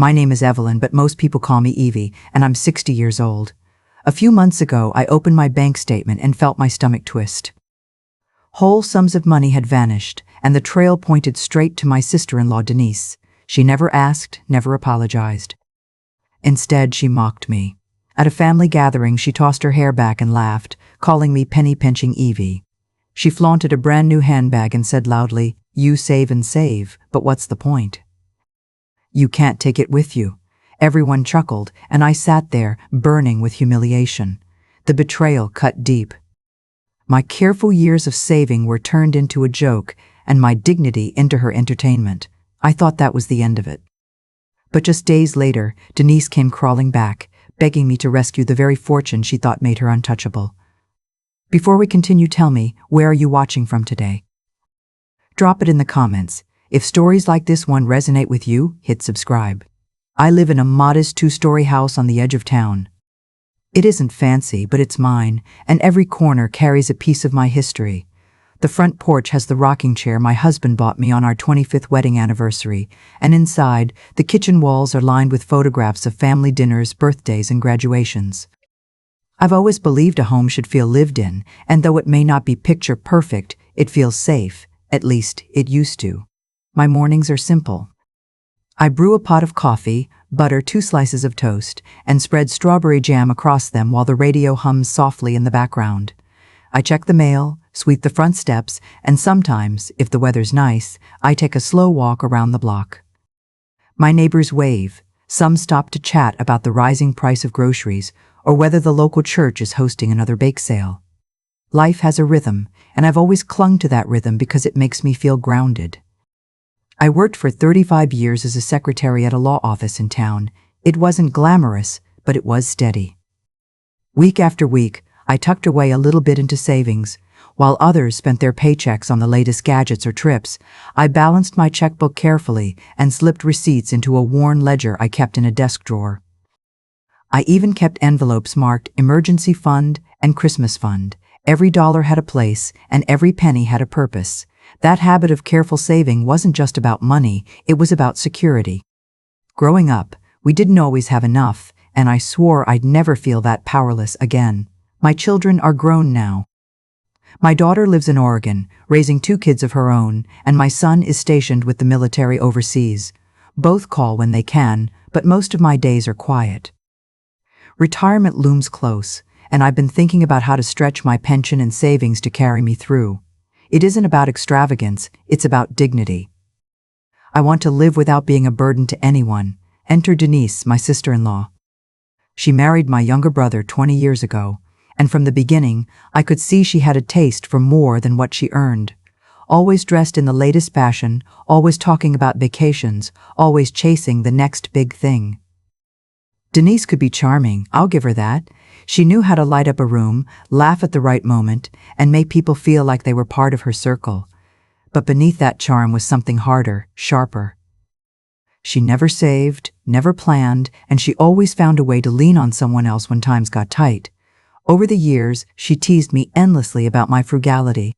My name is Evelyn, but most people call me Evie, and I'm 60 years old. A few months ago, I opened my bank statement and felt my stomach twist. Whole sums of money had vanished, and the trail pointed straight to my sister-in-law, Denise. She never asked, never apologized. Instead, she mocked me. At a family gathering, she tossed her hair back and laughed, calling me penny-pinching Evie. She flaunted a brand-new handbag and said loudly, "You save and save, but what's the point? You can't take it with you." Everyone chuckled, and I sat there, burning with humiliation. The betrayal cut deep. My careful years of saving were turned into a joke, and my dignity into her entertainment. I thought that was the end of it. But just days later, Denise came crawling back, begging me to rescue the very fortune she thought made her untouchable. Before we continue, tell me, where are you watching from today? Drop it in the comments. If stories like this one resonate with you, hit subscribe. I live in a modest 2-story house on the edge of town. It isn't fancy, but it's mine, and every corner carries a piece of my history. The front porch has the rocking chair my husband bought me on our 25th wedding anniversary, and inside, the kitchen walls are lined with photographs of family dinners, birthdays, and graduations. I've always believed a home should feel lived in, and though it may not be picture perfect, it feels safe. At least, it used to. My mornings are simple. I brew a pot of coffee, butter 2 slices of toast, and spread strawberry jam across them while the radio hums softly in the background. I check the mail, sweep the front steps, and sometimes, if the weather's nice, I take a slow walk around the block. My neighbors wave. Some stop to chat about the rising price of groceries or whether the local church is hosting another bake sale. Life has a rhythm, and I've always clung to that rhythm because it makes me feel grounded. I worked for 35 years as a secretary at a law office in town. It wasn't glamorous, but it was steady. Week after week, I tucked away a little bit into savings. While others spent their paychecks on the latest gadgets or trips, I balanced my checkbook carefully and slipped receipts into a worn ledger I kept in a desk drawer. I even kept envelopes marked emergency fund and Christmas fund. Every dollar had a place, and every penny had a purpose. That habit of careful saving wasn't just about money, it was about security. Growing up, we didn't always have enough, and I swore I'd never feel that powerless again. My children are grown now. My daughter lives in Oregon, raising 2 kids of her own, and my son is stationed with the military overseas. Both call when they can, but most of my days are quiet. Retirement looms close, and I've been thinking about how to stretch my pension and savings to carry me through. It isn't about extravagance, it's about dignity. I want to live without being a burden to anyone. Enter Denise, my sister-in-law. She married my younger brother 20 years ago, and from the beginning, I could see she had a taste for more than what she earned. Always dressed in the latest fashion, always talking about vacations, always chasing the next big thing. Denise could be charming, I'll give her that. She knew how to light up a room, laugh at the right moment, and make people feel like they were part of her circle. But beneath that charm was something harder, sharper. She never saved, never planned, and she always found a way to lean on someone else when times got tight. Over the years, she teased me endlessly about my frugality.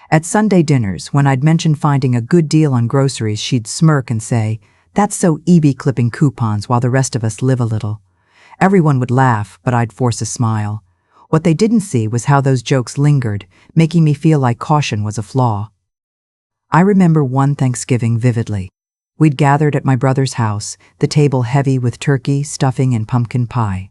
At Sunday dinners, when I'd mention finding a good deal on groceries, she'd smirk and say, "That's so Evie, clipping coupons while the rest of us live a little." Everyone would laugh, but I'd force a smile. What they didn't see was how those jokes lingered, making me feel like caution was a flaw. I remember one Thanksgiving vividly. We'd gathered at my brother's house, the table heavy with turkey, stuffing, and pumpkin pie.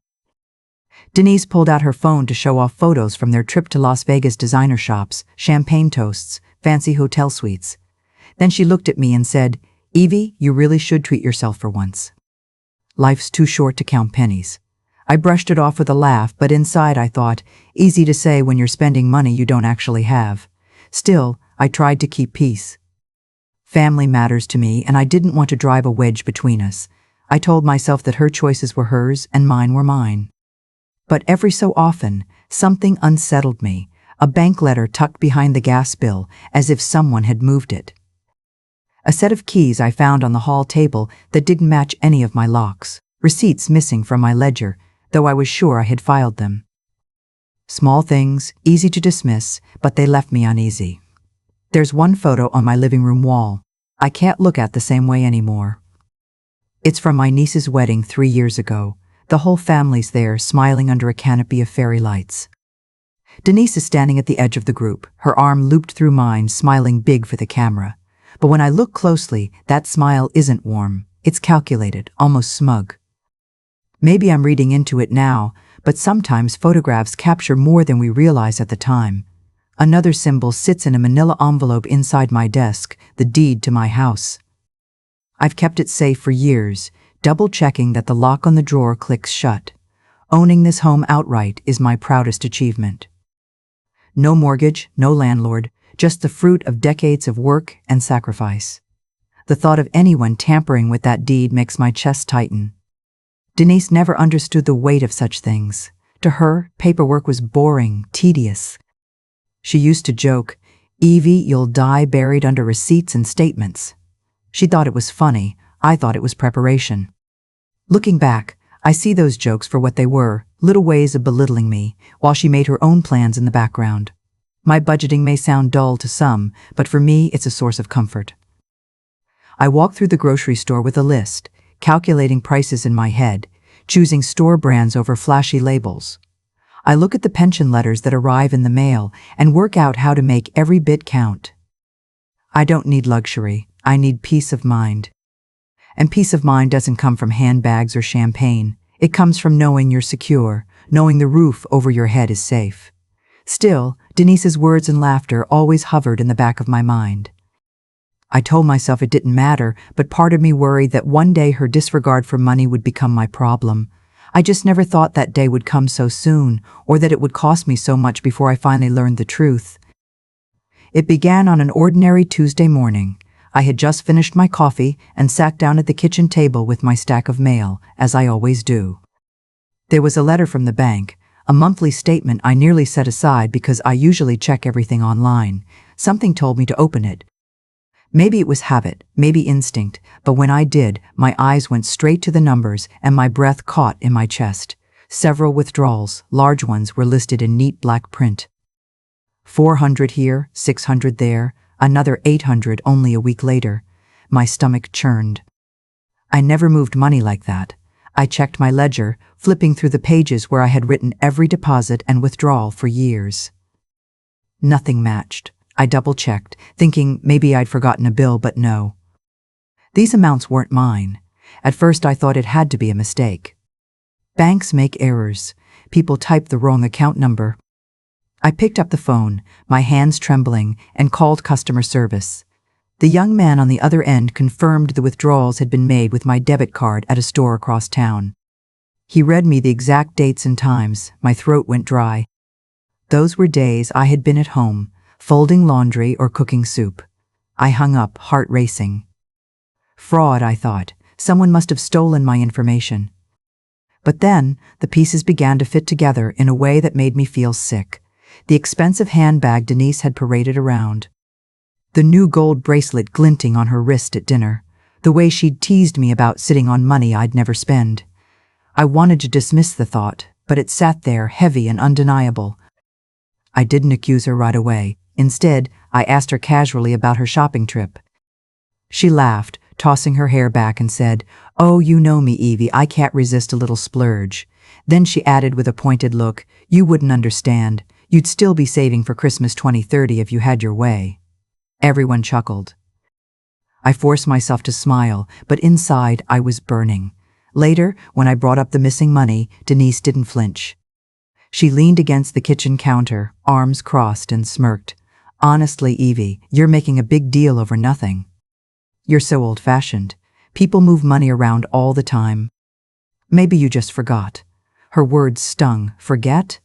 Denise pulled out her phone to show off photos from their trip to Las Vegas designer shops, champagne toasts, fancy hotel suites. Then she looked at me and said, "Evie, you really should treat yourself for once. Life's too short to count pennies." I brushed it off with a laugh, but inside I thought, easy to say when you're spending money you don't actually have. Still, I tried to keep peace. Family matters to me, and I didn't want to drive a wedge between us. I told myself that her choices were hers and mine were mine. But every so often, something unsettled me, a bank letter tucked behind the gas bill, as if someone had moved it. A set of keys I found on the hall table that didn't match any of my locks, receipts missing from my ledger, though I was sure I had filed them. Small things, easy to dismiss, but they left me uneasy. There's one photo on my living room wall I can't look at the same way anymore. It's from my niece's wedding 3 years ago. The whole family's there, smiling under a canopy of fairy lights. Denise is standing at the edge of the group, her arm looped through mine, smiling big for the camera. But when I look closely, that smile isn't warm. It's calculated, almost smug. Maybe I'm reading into it now, but sometimes photographs capture more than we realize at the time. Another symbol sits in a manila envelope inside my desk, the deed to my house. I've kept it safe for years, double-checking that the lock on the drawer clicks shut. Owning this home outright is my proudest achievement. No mortgage, no landlord, just the fruit of decades of work and sacrifice. The thought of anyone tampering with that deed makes my chest tighten. Denise never understood the weight of such things. To her, paperwork was boring, tedious. She used to joke, "Evie, you'll die buried under receipts and statements." She thought it was funny. I thought it was preparation. Looking back, I see those jokes for what they were, little ways of belittling me, while she made her own plans in the background. My budgeting may sound dull to some, but for me it's a source of comfort. I walk through the grocery store with a list, calculating prices in my head, choosing store brands over flashy labels. I look at the pension letters that arrive in the mail and work out how to make every bit count. I don't need luxury, I need peace of mind. And peace of mind doesn't come from handbags or champagne. It comes from knowing you're secure, knowing the roof over your head is safe. Still, Denise's words and laughter always hovered in the back of my mind. I told myself it didn't matter, but part of me worried that one day her disregard for money would become my problem. I just never thought that day would come so soon, or that it would cost me so much before I finally learned the truth. It began on an ordinary Tuesday morning. I had just finished my coffee and sat down at the kitchen table with my stack of mail, as I always do. There was a letter from the bank, a monthly statement I nearly set aside because I usually check everything online. Something told me to open it. Maybe it was habit, maybe instinct, but when I did, my eyes went straight to the numbers and my breath caught in my chest. Several withdrawals, large ones, were listed in neat black print. 400 here, 600 there, another 800 only a week later. My stomach churned. I never moved money like that. I checked my ledger, flipping through the pages where I had written every deposit and withdrawal for years. Nothing matched. I double-checked, thinking maybe I'd forgotten a bill, but no. These amounts weren't mine. At first I thought it had to be a mistake. Banks make errors. People type the wrong account number. I picked up the phone, my hands trembling, and called customer service. The young man on the other end confirmed the withdrawals had been made with my debit card at a store across town. He read me the exact dates and times. My throat went dry. Those were days I had been at home, folding laundry or cooking soup. I hung up, heart racing. Fraud, I thought. Someone must have stolen my information. But then, the pieces began to fit together in a way that made me feel sick. The expensive handbag Denise had paraded around. The new gold bracelet glinting on her wrist at dinner. The way she'd teased me about sitting on money I'd never spend. I wanted to dismiss the thought, but it sat there, heavy and undeniable. I didn't accuse her right away. Instead, I asked her casually about her shopping trip. She laughed, tossing her hair back, and said, "Oh, you know me, Evie, I can't resist a little splurge." Then she added with a pointed look, "You wouldn't understand. You'd still be saving for Christmas 2030 if you had your way." Everyone chuckled. I forced myself to smile, but inside I was burning. Later, when I brought up the missing money, Denise didn't flinch. She leaned against the kitchen counter, arms crossed, and smirked. "Honestly, Evie, you're making a big deal over nothing. You're so old-fashioned. People move money around all the time. Maybe you just forgot." Her words stung. Forget?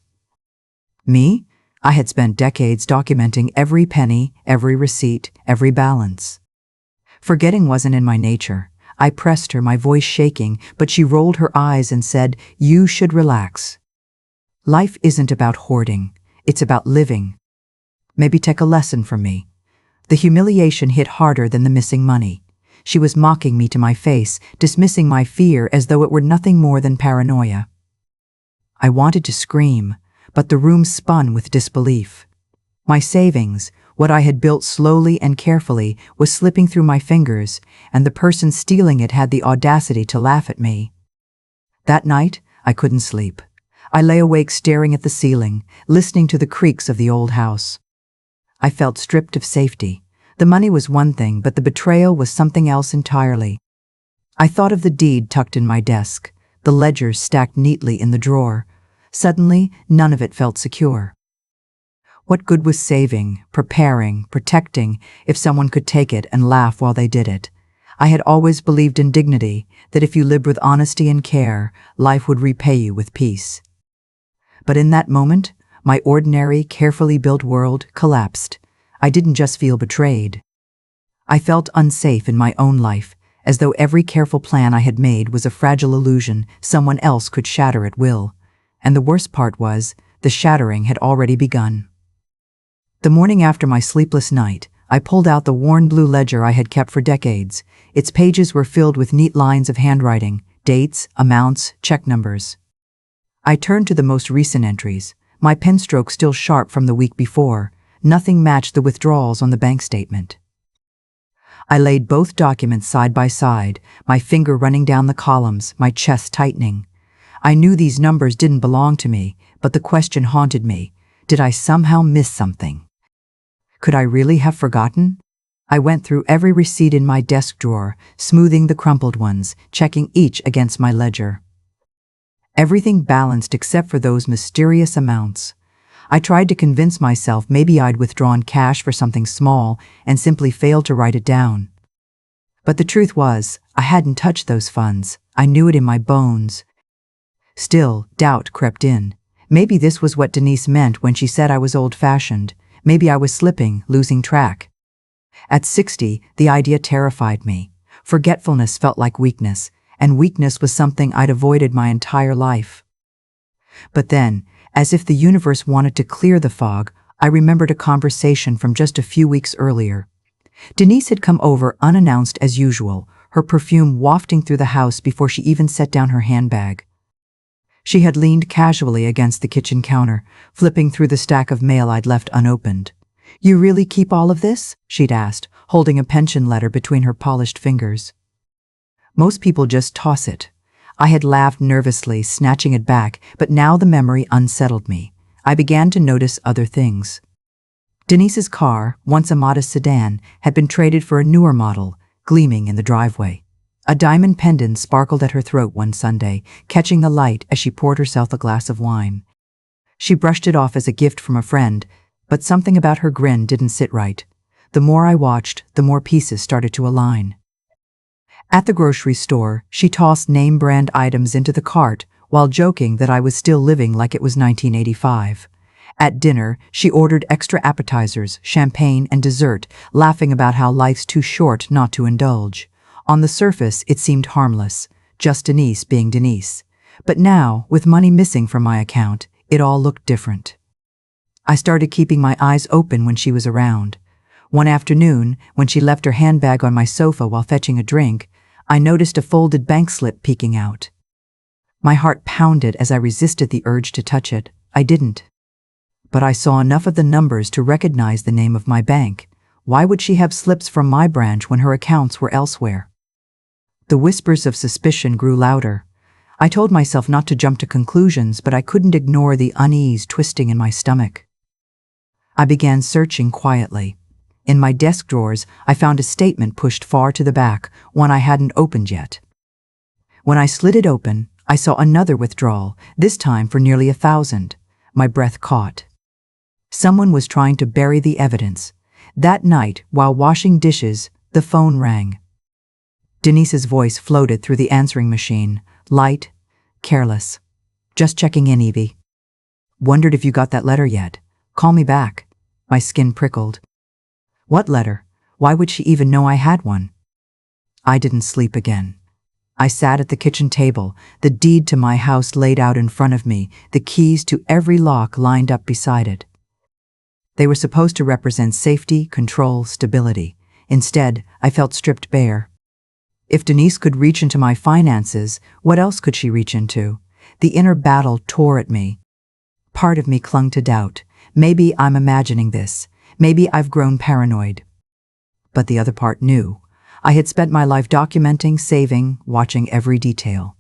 Me? I had spent decades documenting every penny, every receipt, every balance. Forgetting wasn't in my nature. I pressed her, my voice shaking, but she rolled her eyes and said, "You should relax. Life isn't about hoarding. It's about living. Maybe take a lesson from me." The humiliation hit harder than the missing money. She was mocking me to my face, dismissing my fear as though it were nothing more than paranoia. I wanted to scream, but the room spun with disbelief. My savings, What I had built slowly and carefully was slipping through my fingers, and the person stealing it had the audacity to laugh at me. That night, I couldn't sleep. I lay awake staring at the ceiling, listening to the creaks of the old house. I felt stripped of safety. The money was one thing, but the betrayal was something else entirely. I thought of the deed tucked in my desk, the ledgers stacked neatly in the drawer. Suddenly, none of it felt secure. What good was saving, preparing, protecting, if someone could take it and laugh while they did it? I had always believed in dignity, that if you lived with honesty and care, life would repay you with peace. But in that moment, my ordinary, carefully built world collapsed. I didn't just feel betrayed. I felt unsafe in my own life, as though every careful plan I had made was a fragile illusion someone else could shatter at will. And the worst part was, the shattering had already begun. The morning after my sleepless night, I pulled out the worn blue ledger I had kept for decades. Its pages were filled with neat lines of handwriting, dates, amounts, check numbers. I turned to the most recent entries, my pen stroke still sharp from the week before. Nothing matched the withdrawals on the bank statement. I laid both documents side by side, my finger running down the columns, my chest tightening. I knew these numbers didn't belong to me, but the question haunted me. Did I somehow miss something? Could I really have forgotten? I went through every receipt in my desk drawer, smoothing the crumpled ones, checking each against my ledger. Everything balanced except for those mysterious amounts. I tried to convince myself maybe I'd withdrawn cash for something small and simply failed to write it down. But the truth was, I hadn't touched those funds. I knew it in my bones. Still, doubt crept in. Maybe this was what Denise meant when she said I was old-fashioned. Maybe I was slipping, losing track. At 60, the idea terrified me. Forgetfulness felt like weakness, and weakness was something I'd avoided my entire life. But then, as if the universe wanted to clear the fog, I remembered a conversation from just a few weeks earlier. Denise had come over unannounced as usual, her perfume wafting through the house before she even set down her handbag. She had leaned casually against the kitchen counter, flipping through the stack of mail I'd left unopened. "You really keep all of this?" she'd asked, holding a pension letter between her polished fingers. "Most people just toss it." I had laughed nervously, snatching it back, but now the memory unsettled me. I began to notice other things. Denise's car, once a modest sedan, had been traded for a newer model, gleaming in the driveway. A diamond pendant sparkled at her throat one Sunday, catching the light as she poured herself a glass of wine. She brushed it off as a gift from a friend, but something about her grin didn't sit right. The more I watched, the more pieces started to align. At the grocery store, she tossed name-brand items into the cart while joking that I was still living like it was 1985. At dinner, she ordered extra appetizers, champagne, and dessert, laughing about how life's too short not to indulge. On the surface, it seemed harmless, just Denise being Denise. But now, with money missing from my account, it all looked different. I started keeping my eyes open when she was around. One afternoon, when she left her handbag on my sofa while fetching a drink, I noticed a folded bank slip peeking out. My heart pounded as I resisted the urge to touch it. I didn't. But I saw enough of the numbers to recognize the name of my bank. Why would she have slips from my branch when her accounts were elsewhere? The whispers of suspicion grew louder. I told myself not to jump to conclusions, but I couldn't ignore the unease twisting in my stomach. I began searching quietly. In my desk drawers, I found a statement pushed far to the back, one I hadn't opened yet. When I slid it open, I saw another withdrawal, this time for nearly 1,000. My breath caught. Someone was trying to bury the evidence. That night, while washing dishes, the phone rang. Denise's voice floated through the answering machine, light, careless. "Just checking in, Evie. Wondered if you got that letter yet. Call me back." My skin prickled. What letter? Why would she even know I had one? I didn't sleep again. I sat at the kitchen table, the deed to my house laid out in front of me, the keys to every lock lined up beside it. They were supposed to represent safety, control, stability. Instead, I felt stripped bare. If Denise could reach into my finances, what else could she reach into? The inner battle tore at me. Part of me clung to doubt. Maybe I'm imagining this. Maybe I've grown paranoid. But the other part knew. I had spent my life documenting, saving, watching every detail.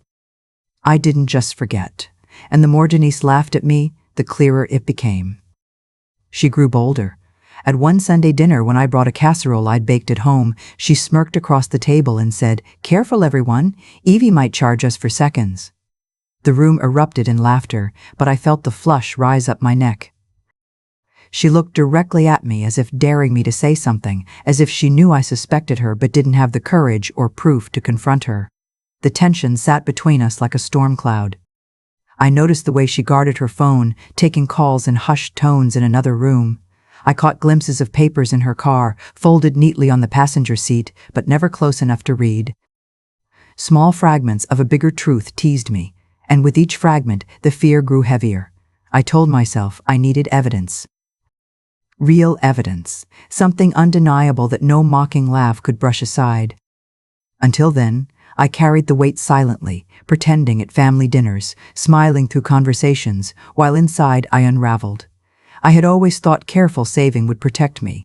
I didn't just forget. And the more Denise laughed at me, the clearer it became. She grew bolder. At one Sunday dinner when I brought a casserole I'd baked at home, she smirked across the table and said, "Careful, everyone, Evie might charge us for seconds." The room erupted in laughter, but I felt the flush rise up my neck. She looked directly at me as if daring me to say something, as if she knew I suspected her but didn't have the courage or proof to confront her. The tension sat between us like a storm cloud. I noticed the way she guarded her phone, taking calls in hushed tones in another room. I caught glimpses of papers in her car, folded neatly on the passenger seat, but never close enough to read. Small fragments of a bigger truth teased me, and with each fragment, the fear grew heavier. I told myself I needed evidence. Real evidence, something undeniable that no mocking laugh could brush aside. Until then, I carried the weight silently, pretending at family dinners, smiling through conversations, while inside I unraveled. I had always thought careful saving would protect me.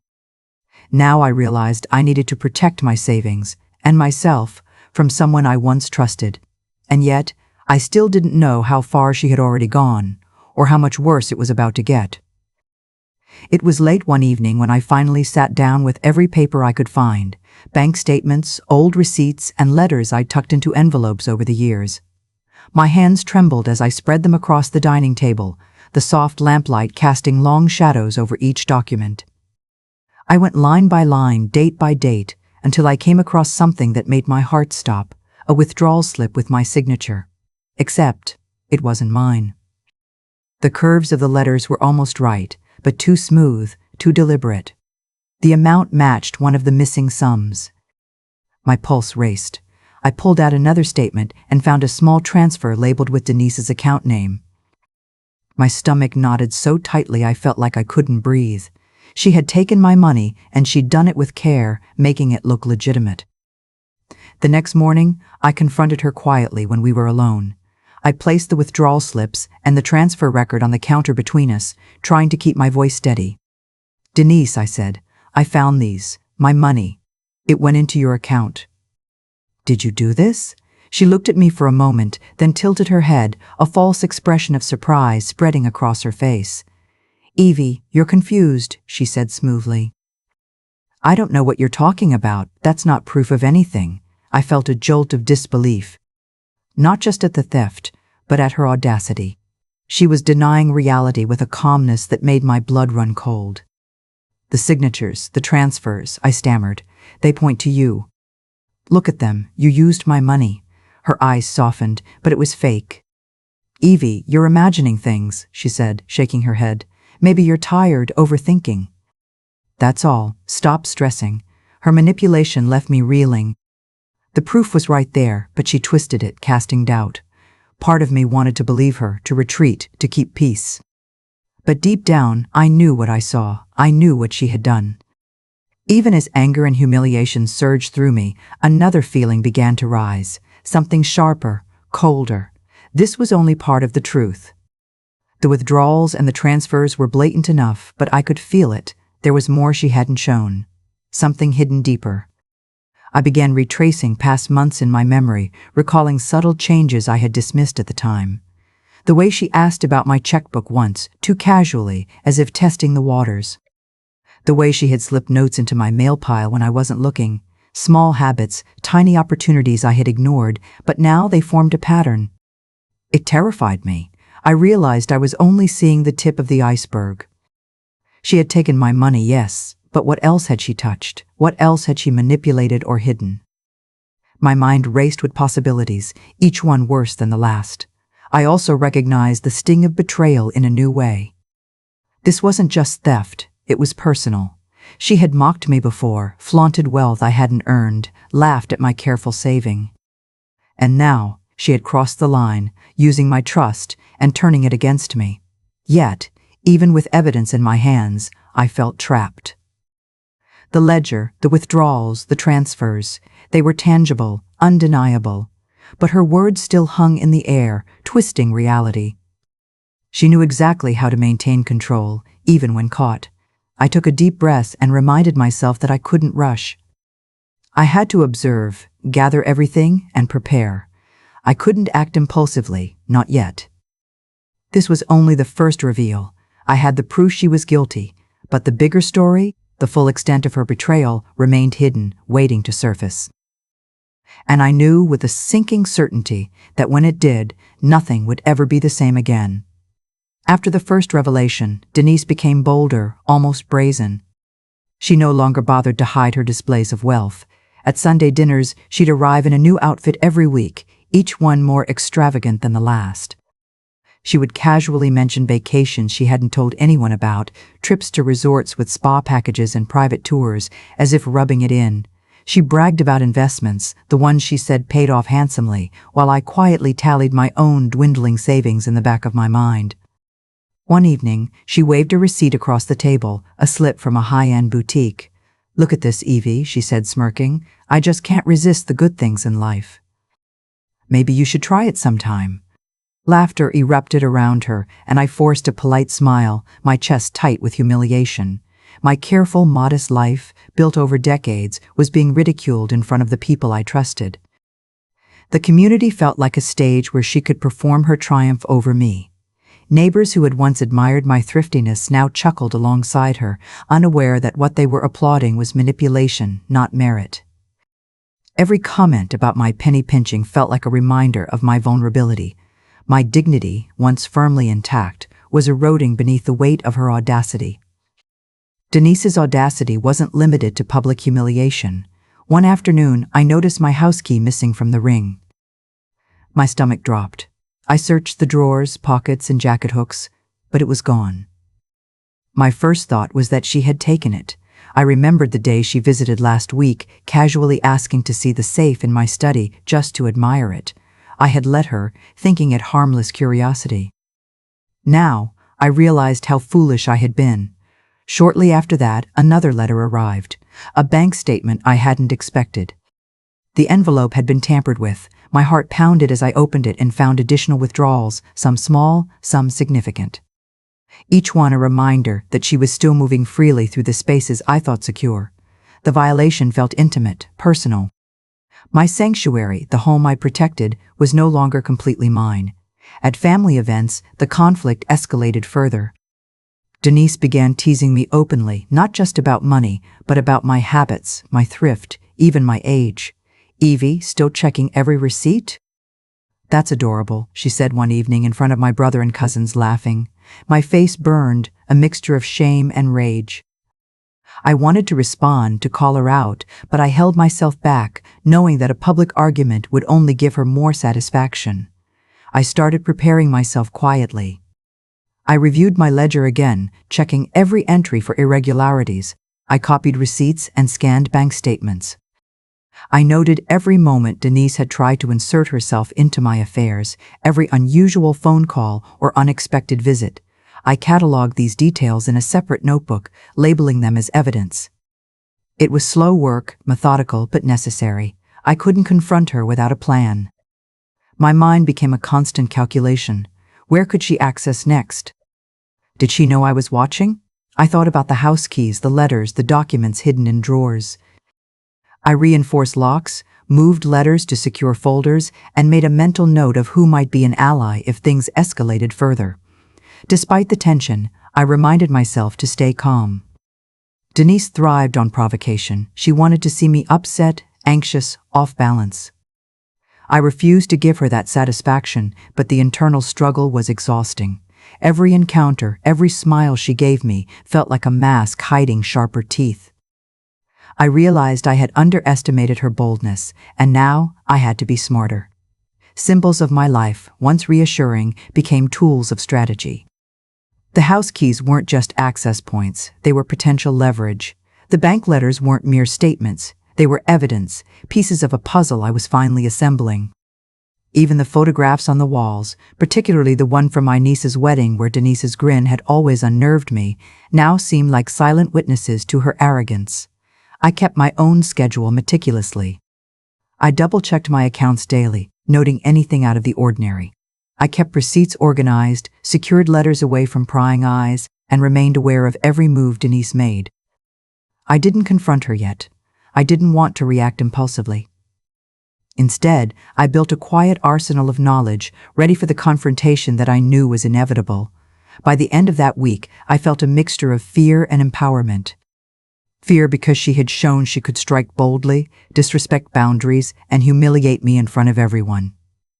Now I realized I needed to protect my savings, and myself, from someone I once trusted. And yet, I still didn't know how far she had already gone, or how much worse it was about to get. It was late one evening when I finally sat down with every paper I could find, bank statements, old receipts, and letters I'd tucked into envelopes over the years. My hands trembled as I spread them across the dining table, the soft lamplight casting long shadows over each document. I went line by line, date by date, until I came across something that made my heart stop, a withdrawal slip with my signature. Except, it wasn't mine. The curves of the letters were almost right, but too smooth, too deliberate. The amount matched one of the missing sums. My pulse raced. I pulled out another statement and found a small transfer labeled with Denise's account name. My stomach knotted so tightly I felt like I couldn't breathe. She had taken my money, and she'd done it with care, making it look legitimate. The next morning, I confronted her quietly when we were alone. I placed the withdrawal slips and the transfer record on the counter between us, trying to keep my voice steady. "Denise," I said, "I found these. My money. It went into your account." "Did you do this?" She looked at me for a moment, then tilted her head, a false expression of surprise spreading across her face. "Evie, you're confused," she said smoothly. "I don't know what you're talking about. That's not proof of anything." I felt a jolt of disbelief. Not just at the theft, but at her audacity. She was denying reality with a calmness that made my blood run cold. "The signatures, the transfers," I stammered. "They point to you. Look at them. You used my money." Her eyes softened, but it was fake. "Evie, you're imagining things," she said, shaking her head. "Maybe you're tired, overthinking." "That's all. Stop stressing." Her manipulation left me reeling. The proof was right there, but she twisted it, casting doubt. Part of me wanted to believe her, to retreat, to keep peace. But deep down, I knew what I saw. I knew what she had done. Even as anger and humiliation surged through me, another feeling began to rise, something sharper, colder. This was only part of the truth. The withdrawals and the transfers were blatant enough, but I could feel it. There was more she hadn't shown. Something hidden deeper. I began retracing past months in my memory, recalling subtle changes I had dismissed at the time. The way she asked about my checkbook once, too casually, as if testing the waters. The way she had slipped notes into my mail pile when I wasn't looking. Small habits, tiny opportunities I had ignored, but now they formed a pattern. It terrified me. I realized I was only seeing the tip of the iceberg. She had taken my money, yes, but what else had she touched? What else had she manipulated or hidden? My mind raced with possibilities, each one worse than the last. I also recognized the sting of betrayal in a new way. This wasn't just theft, it was personal. She had mocked me before, flaunted wealth I hadn't earned, laughed at my careful saving. And now, she had crossed the line, using my trust and turning it against me. Yet, even with evidence in my hands, I felt trapped. The ledger, the withdrawals, the transfers, they were tangible, undeniable, but her words still hung in the air, twisting reality. She knew exactly how to maintain control, even when caught. I took a deep breath and reminded myself that I couldn't rush. I had to observe, gather everything, and prepare. I couldn't act impulsively, not yet. This was only the first reveal. I had the proof she was guilty, but the bigger story, the full extent of her betrayal, remained hidden, waiting to surface. And I knew with a sinking certainty that when it did, nothing would ever be the same again. After the first revelation, Denise became bolder, almost brazen. She no longer bothered to hide her displays of wealth. At Sunday dinners, she'd arrive in a new outfit every week, each one more extravagant than the last. She would casually mention vacations she hadn't told anyone about, trips to resorts with spa packages and private tours, as if rubbing it in. She bragged about investments, the ones she said paid off handsomely, while I quietly tallied my own dwindling savings in the back of my mind. One evening, she waved a receipt across the table, a slip from a high-end boutique. "Look at this, Evie," she said, smirking. "I just can't resist the good things in life. Maybe you should try it sometime." Laughter erupted around her, and I forced a polite smile, my chest tight with humiliation. My careful, modest life, built over decades, was being ridiculed in front of the people I trusted. The community felt like a stage where she could perform her triumph over me. Neighbors who had once admired my thriftiness now chuckled alongside her, unaware that what they were applauding was manipulation, not merit. Every comment about my penny pinching felt like a reminder of my vulnerability. My dignity, once firmly intact, was eroding beneath the weight of her audacity. Denise's audacity wasn't limited to public humiliation. One afternoon, I noticed my house key missing from the ring. My stomach dropped. I searched the drawers, pockets, and jacket hooks, but it was gone. My first thought was that she had taken it. I remembered the day she visited last week, casually asking to see the safe in my study just to admire it. I had let her, thinking it harmless curiosity. Now, I realized how foolish I had been. Shortly after that, another letter arrived, a bank statement I hadn't expected. The envelope had been tampered with. My heart pounded as I opened it and found additional withdrawals, some small, some significant. Each one a reminder that she was still moving freely through the spaces I thought secure. The violation felt intimate, personal. My sanctuary, the home I protected, was no longer completely mine. At family events, the conflict escalated further. Denise began teasing me openly, not just about money, but about my habits, my thrift, even my age. "Evie, still checking every receipt?" "That's adorable," she said one evening in front of my brother and cousins, laughing. My face burned, a mixture of shame and rage. I wanted to respond, to call her out, but I held myself back, knowing that a public argument would only give her more satisfaction. I started preparing myself quietly. I reviewed my ledger again, checking every entry for irregularities. I copied receipts and scanned bank statements. I noted every moment Denise had tried to insert herself into my affairs, every unusual phone call or unexpected visit. I cataloged these details in a separate notebook, labeling them as evidence. It was slow work, methodical but necessary. I couldn't confront her without a plan. My mind became a constant calculation. Where could she access next? Did she know I was watching? I thought about the house keys, the letters, the documents hidden in drawers. I reinforced locks, moved letters to secure folders, and made a mental note of who might be an ally if things escalated further. Despite the tension, I reminded myself to stay calm. Denise thrived on provocation. She wanted to see me upset, anxious, off balance. I refused to give her that satisfaction, but the internal struggle was exhausting. Every encounter, every smile she gave me felt like a mask hiding sharper teeth. I realized I had underestimated her boldness, and now I had to be smarter. Symbols of my life, once reassuring, became tools of strategy. The house keys weren't just access points, they were potential leverage. The bank letters weren't mere statements, they were evidence, pieces of a puzzle I was finally assembling. Even the photographs on the walls, particularly the one from my niece's wedding where Denise's grin had always unnerved me, now seemed like silent witnesses to her arrogance. I kept my own schedule meticulously. I double-checked my accounts daily, noting anything out of the ordinary. I kept receipts organized, secured letters away from prying eyes, and remained aware of every move Denise made. I didn't confront her yet. I didn't want to react impulsively. Instead, I built a quiet arsenal of knowledge, ready for the confrontation that I knew was inevitable. By the end of that week, I felt a mixture of fear and empowerment. Fear because she had shown she could strike boldly, disrespect boundaries, and humiliate me in front of everyone.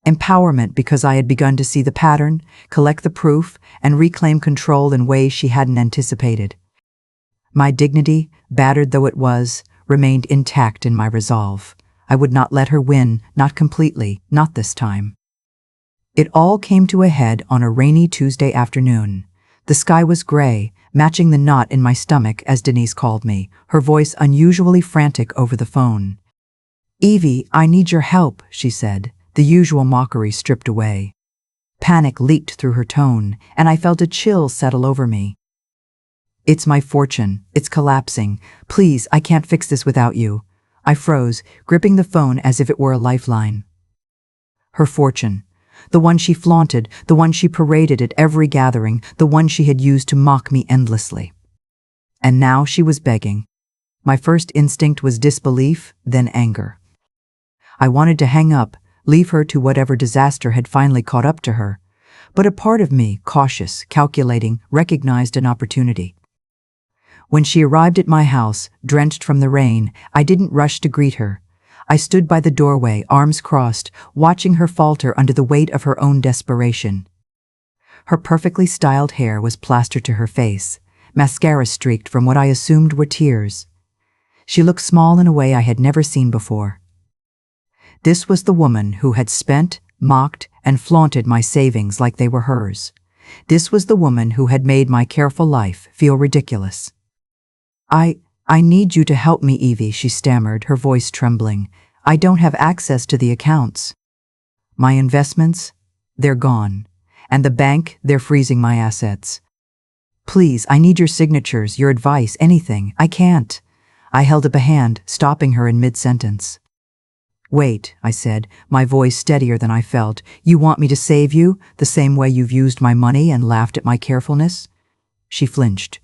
Empowerment because I had begun to see the pattern, collect the proof, and reclaim control in ways she hadn't anticipated. My dignity, battered though it was, remained intact in my resolve. I would not let her win, not completely, not this time. It all came to a head on a rainy Tuesday afternoon. The sky was gray, matching the knot in my stomach as Denise called me, her voice unusually frantic over the phone. "Evie, I need your help," she said, the usual mockery stripped away. Panic leaked through her tone, and I felt a chill settle over me. "It's my fortune. It's collapsing. Please, I can't fix this without you." I froze, gripping the phone as if it were a lifeline. Her fortune. The one she flaunted, the one she paraded at every gathering, the one she had used to mock me endlessly. And now she was begging. My first instinct was disbelief, then anger. I wanted to hang up, leave her to whatever disaster had finally caught up to her. But a part of me, cautious, calculating, recognized an opportunity. When she arrived at my house, drenched from the rain, I didn't rush to greet her. I stood by the doorway, arms crossed, watching her falter under the weight of her own desperation. Her perfectly styled hair was plastered to her face, mascara streaked from what I assumed were tears. She looked small in a way I had never seen before. This was the woman who had spent, mocked, and flaunted my savings like they were hers. This was the woman who had made my careful life feel ridiculous. I need you to help me, Evie," she stammered, her voice trembling. "I don't have access to the accounts. My investments, they're gone. And the bank, they're freezing my assets. Please, I need your signatures, your advice, anything. I can't." I held up a hand, stopping her in mid-sentence. "Wait," I said, my voice steadier than I felt. "You want me to save you, the same way you've used my money and laughed at my carefulness?" She flinched.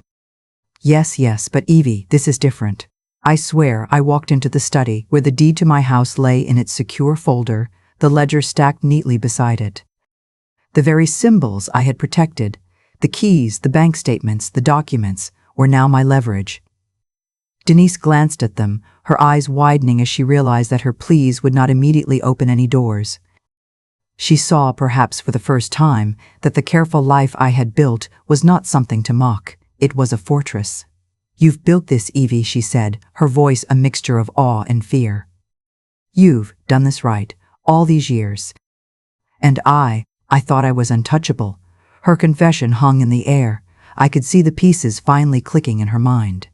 Yes, but Evie, this is different." I swear I walked into the study where the deed to my house lay in its secure folder, the ledger stacked neatly beside it. The very symbols I had protected, the keys, the bank statements, the documents, were now my leverage. Denise glanced at them, her eyes widening as she realized that her pleas would not immediately open any doors. She saw, perhaps for the first time, that the careful life I had built was not something to mock. It was a fortress. "You've built this, Evie," she said, her voice a mixture of awe and fear. "You've done this right, all these years. And I thought I was untouchable." Her confession hung in the air. I could see the pieces finally clicking in her mind.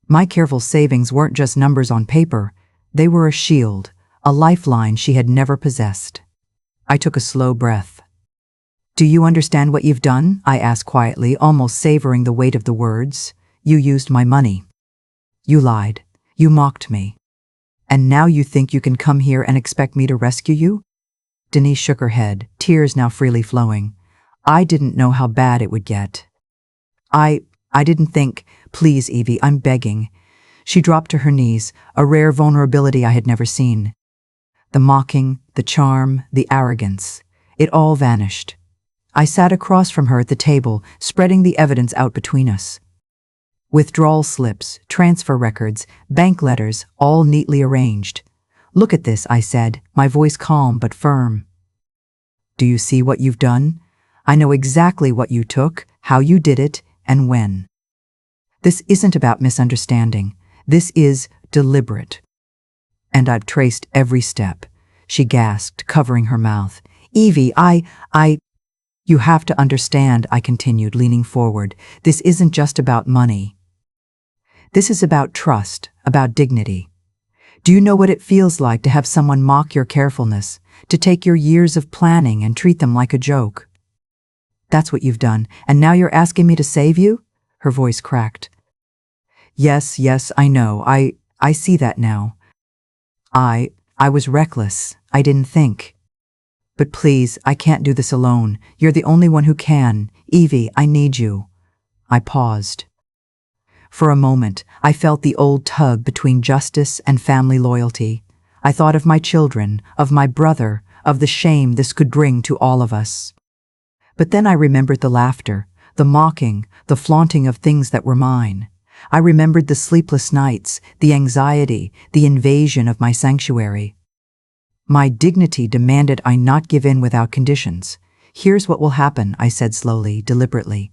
My careful savings weren't just numbers on paper. They were a shield, a lifeline she had never possessed. I took a slow breath. "Do you understand what you've done?" I asked quietly, almost savoring the weight of the words. "You used my money. You lied. You mocked me. And now you think you can come here and expect me to rescue you?" Denise shook her head, tears now freely flowing. "I didn't know how bad it would get. I didn't think. Please, Evie, I'm begging." She dropped to her knees, a rare vulnerability I had never seen. The mocking, the charm, the arrogance, it all vanished. I sat across from her at the table, spreading the evidence out between us. Withdrawal slips, transfer records, bank letters, all neatly arranged. "Look at this," I said, my voice calm but firm. "Do you see what you've done? I know exactly what you took, how you did it, and when. This isn't about misunderstanding. This is deliberate. And I've traced every step." She gasped, covering her mouth. "Evie, You have to understand," I continued, leaning forward. "This isn't just about money. This is about trust, about dignity. Do you know what it feels like to have someone mock your carefulness, to take your years of planning and treat them like a joke? That's what you've done, and now you're asking me to save you?" Her voice cracked. Yes, I know. I see that now. I was reckless. I didn't think. But please, I can't do this alone. You're the only one who can. Evie, I need you." I paused. For a moment, I felt the old tug between justice and family loyalty. I thought of my children, of my brother, of the shame this could bring to all of us. But then I remembered the laughter, the mocking, the flaunting of things that were mine. I remembered the sleepless nights, the anxiety, the invasion of my sanctuary. My dignity demanded I not give in without conditions. Here's what will happen, I said slowly, deliberately.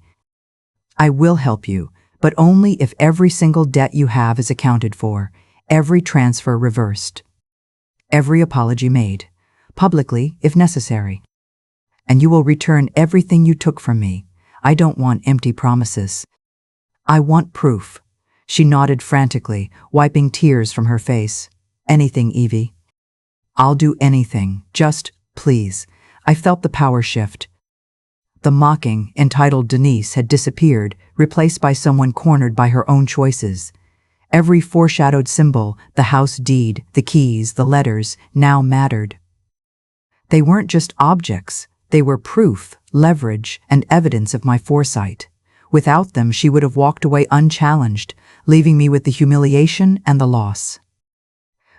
I will help you, but only if every single debt you have is accounted for, every transfer reversed, every apology made, publicly if necessary. And you will return everything you took from me. I don't want empty promises. I want proof. She nodded frantically, wiping tears from her face. Anything, Evie. I'll do anything, just, please. I felt the power shift. The mocking, entitled Denise had disappeared, replaced by someone cornered by her own choices. Every foreshadowed symbol, the house deed, the keys, the letters, now mattered. They weren't just objects, they were proof, leverage, and evidence of my foresight. Without them, she would have walked away unchallenged, leaving me with the humiliation and the loss.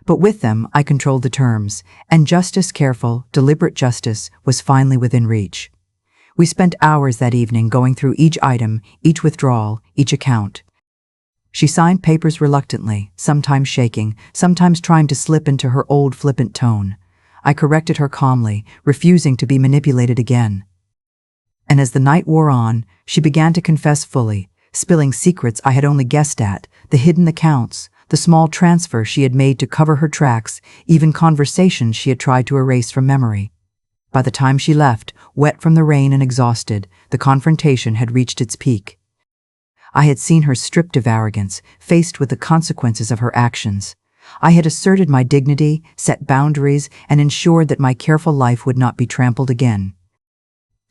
But with them, I controlled the terms, and justice, careful, deliberate justice, was finally within reach. We spent hours that evening going through each item, each withdrawal, each account. She signed papers reluctantly, sometimes shaking, sometimes trying to slip into her old flippant tone. I corrected her calmly, refusing to be manipulated again. And as the night wore on, she began to confess fully, spilling secrets I had only guessed at, the hidden accounts, the small transfer she had made to cover her tracks, even conversations she had tried to erase from memory. By the time she left, wet from the rain and exhausted, the confrontation had reached its peak. I had seen her stripped of arrogance, faced with the consequences of her actions. I had asserted my dignity, set boundaries, and ensured that my careful life would not be trampled again.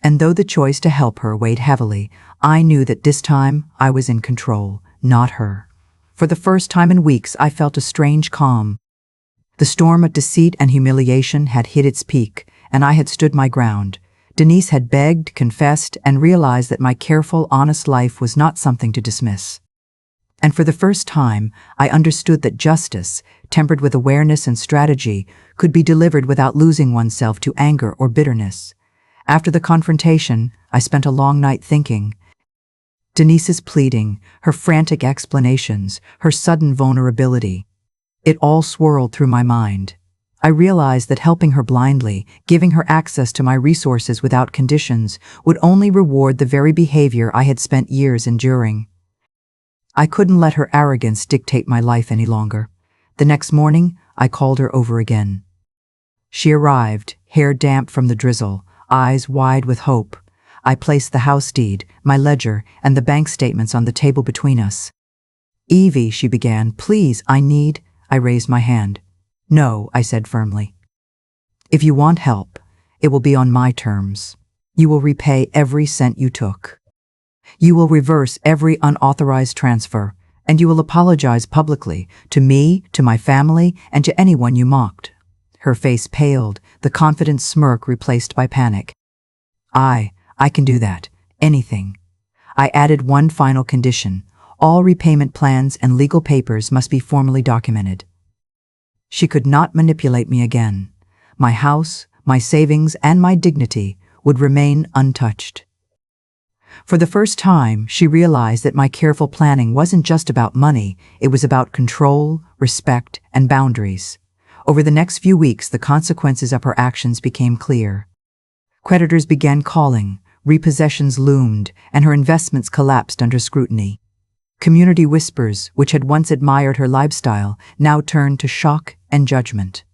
And though the choice to help her weighed heavily, I knew that this time I was in control, not her. For the first time in weeks, I felt a strange calm. The storm of deceit and humiliation had hit its peak, and I had stood my ground. Denise had begged, confessed, and realized that my careful, honest life was not something to dismiss. And for the first time, I understood that justice, tempered with awareness and strategy, could be delivered without losing oneself to anger or bitterness. After the confrontation, I spent a long night thinking. Denise's pleading, her frantic explanations, her sudden vulnerability. It all swirled through my mind. I realized that helping her blindly, giving her access to my resources without conditions, would only reward the very behavior I had spent years enduring. I couldn't let her arrogance dictate my life any longer. The next morning, I called her over again. She arrived, hair damp from the drizzle, eyes wide with hope. I placed the house deed, my ledger, and the bank statements on the table between us. "Evie," she began, "please, I raised my hand. "No," I said firmly. "If you want help, it will be on my terms. You will repay every cent you took. You will reverse every unauthorized transfer, and you will apologize publicly, to me, to my family, and to anyone you mocked." Her face paled, the confident smirk replaced by panic. I can do that. Anything. I added one final condition. All repayment plans and legal papers must be formally documented. She could not manipulate me again. My house, my savings, and my dignity would remain untouched. For the first time, she realized that my careful planning wasn't just about money, it was about control, respect, and boundaries. Over the next few weeks, the consequences of her actions became clear. Creditors began calling, repossessions loomed, and her investments collapsed under scrutiny. Community whispers, which had once admired her lifestyle, now turned to shock and judgment.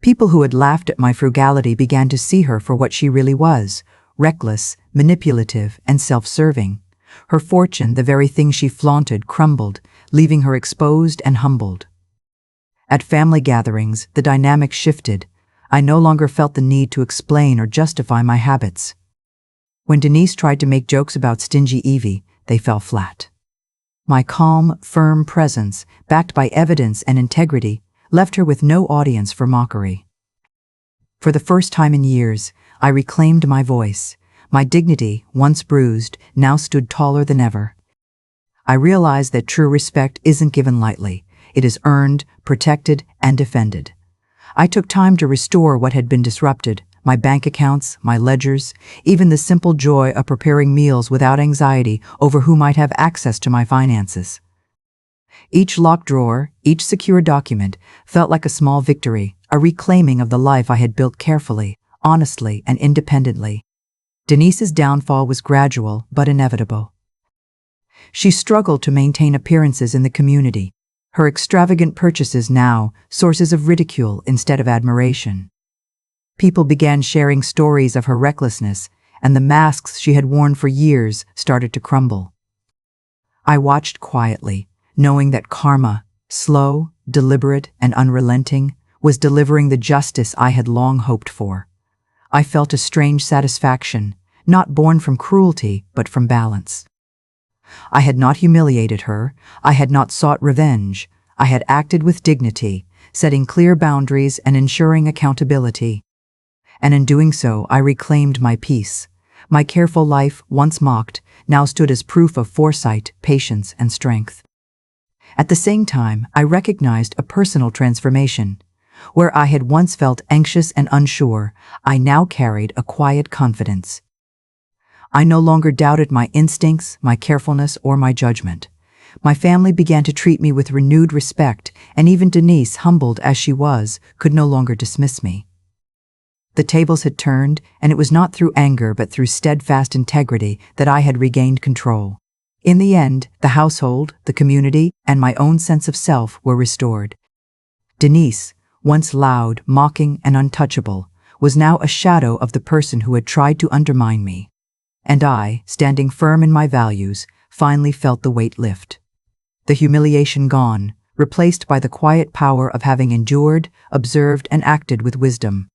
People who had laughed at my frugality began to see her for what she really was, reckless, manipulative, and self-serving. Her fortune, the very thing she flaunted, crumbled, leaving her exposed and humbled. At family gatherings, the dynamic shifted. I no longer felt the need to explain or justify my habits. When Denise tried to make jokes about stingy Evie, they fell flat. My calm, firm presence, backed by evidence and integrity, left her with no audience for mockery. For the first time in years, I reclaimed my voice. My dignity, once bruised, now stood taller than ever. I realized that true respect isn't given lightly. It is earned, protected, and defended. I took time to restore what had been disrupted, my bank accounts, my ledgers, even the simple joy of preparing meals without anxiety over who might have access to my finances. Each locked drawer, each secure document felt like a small victory, a reclaiming of the life I had built carefully, honestly, and independently. Denise's downfall was gradual but inevitable. She struggled to maintain appearances in the community, her extravagant purchases now sources of ridicule instead of admiration. People began sharing stories of her recklessness, and the masks she had worn for years started to crumble. I watched quietly, knowing that karma, slow, deliberate, and unrelenting, was delivering the justice I had long hoped for. I felt a strange satisfaction, not born from cruelty, but from balance. I had not humiliated her, I had not sought revenge, I had acted with dignity, setting clear boundaries and ensuring accountability. And in doing so, I reclaimed my peace. My careful life, once mocked, now stood as proof of foresight, patience, and strength. At the same time, I recognized a personal transformation. Where I had once felt anxious and unsure, I now carried a quiet confidence. I no longer doubted my instincts, my carefulness, or my judgment. My family began to treat me with renewed respect, and even Denise, humbled as she was, could no longer dismiss me. The tables had turned, and it was not through anger but through steadfast integrity that I had regained control. In the end, the household, the community, and my own sense of self were restored. Denise, once loud, mocking, and untouchable, was now a shadow of the person who had tried to undermine me. And I, standing firm in my values, finally felt the weight lift. The humiliation gone, replaced by the quiet power of having endured, observed, and acted with wisdom.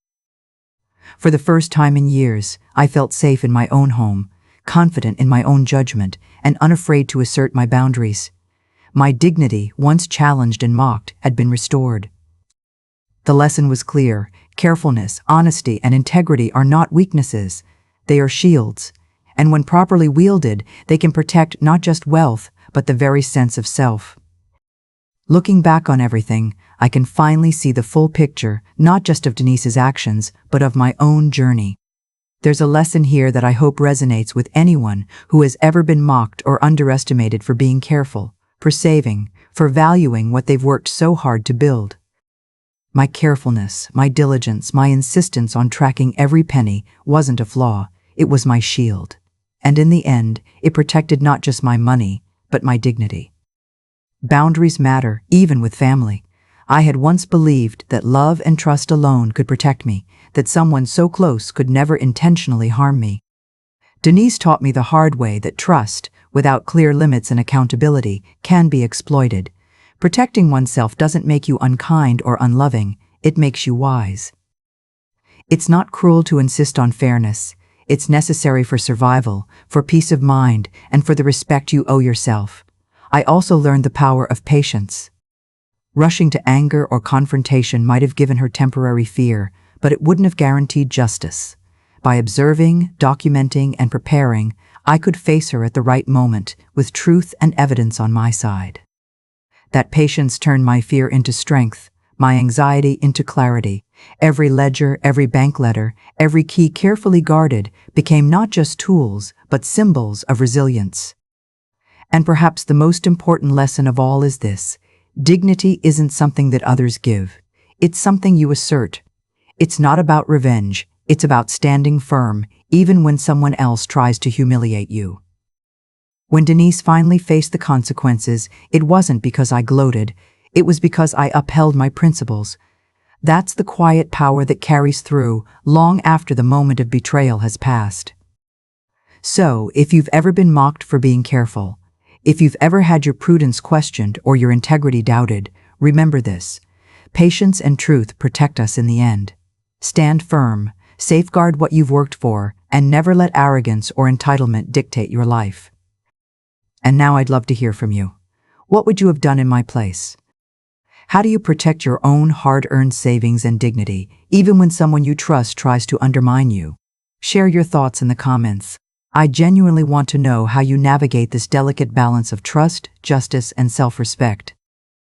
For the first time in years, I felt safe in my own home, confident in my own judgment, and unafraid to assert my boundaries. My dignity, once challenged and mocked, had been restored. The lesson was clear: carefulness, honesty, and integrity are not weaknesses, they are shields. And when properly wielded, they can protect not just wealth, but the very sense of self. Looking back on everything, I can finally see the full picture, not just of Denise's actions, but of my own journey. There's a lesson here that I hope resonates with anyone who has ever been mocked or underestimated for being careful, for saving, for valuing what they've worked so hard to build. My carefulness, my diligence, my insistence on tracking every penny wasn't a flaw, it was my shield. And in the end, it protected not just my money, but my dignity. Boundaries matter, even with family. I had once believed that love and trust alone could protect me, that someone so close could never intentionally harm me. Denise taught me the hard way that trust, without clear limits and accountability, can be exploited. Protecting oneself doesn't make you unkind or unloving, it makes you wise. It's not cruel to insist on fairness. It's necessary for survival, for peace of mind, and for the respect you owe yourself. I also learned the power of patience. Rushing to anger or confrontation might have given her temporary fear, but it wouldn't have guaranteed justice. By observing, documenting, and preparing, I could face her at the right moment, with truth and evidence on my side. That patience turned my fear into strength, my anxiety into clarity. Every ledger, every bank letter, every key carefully guarded became not just tools, but symbols of resilience. And perhaps the most important lesson of all is this: dignity isn't something that others give. It's something you assert. It's not about revenge, it's about standing firm, even when someone else tries to humiliate you. When Denise finally faced the consequences, it wasn't because I gloated, it was because I upheld my principles. That's the quiet power that carries through, long after the moment of betrayal has passed. So, if you've ever been mocked for being careful, if you've ever had your prudence questioned or your integrity doubted, remember this: patience and truth protect us in the end. Stand firm, safeguard what you've worked for, and never let arrogance or entitlement dictate your life. And now I'd love to hear from you. What would you have done in my place? How do you protect your own hard-earned savings and dignity, even when someone you trust tries to undermine you? Share your thoughts in the comments. I genuinely want to know how you navigate this delicate balance of trust, justice, and self-respect.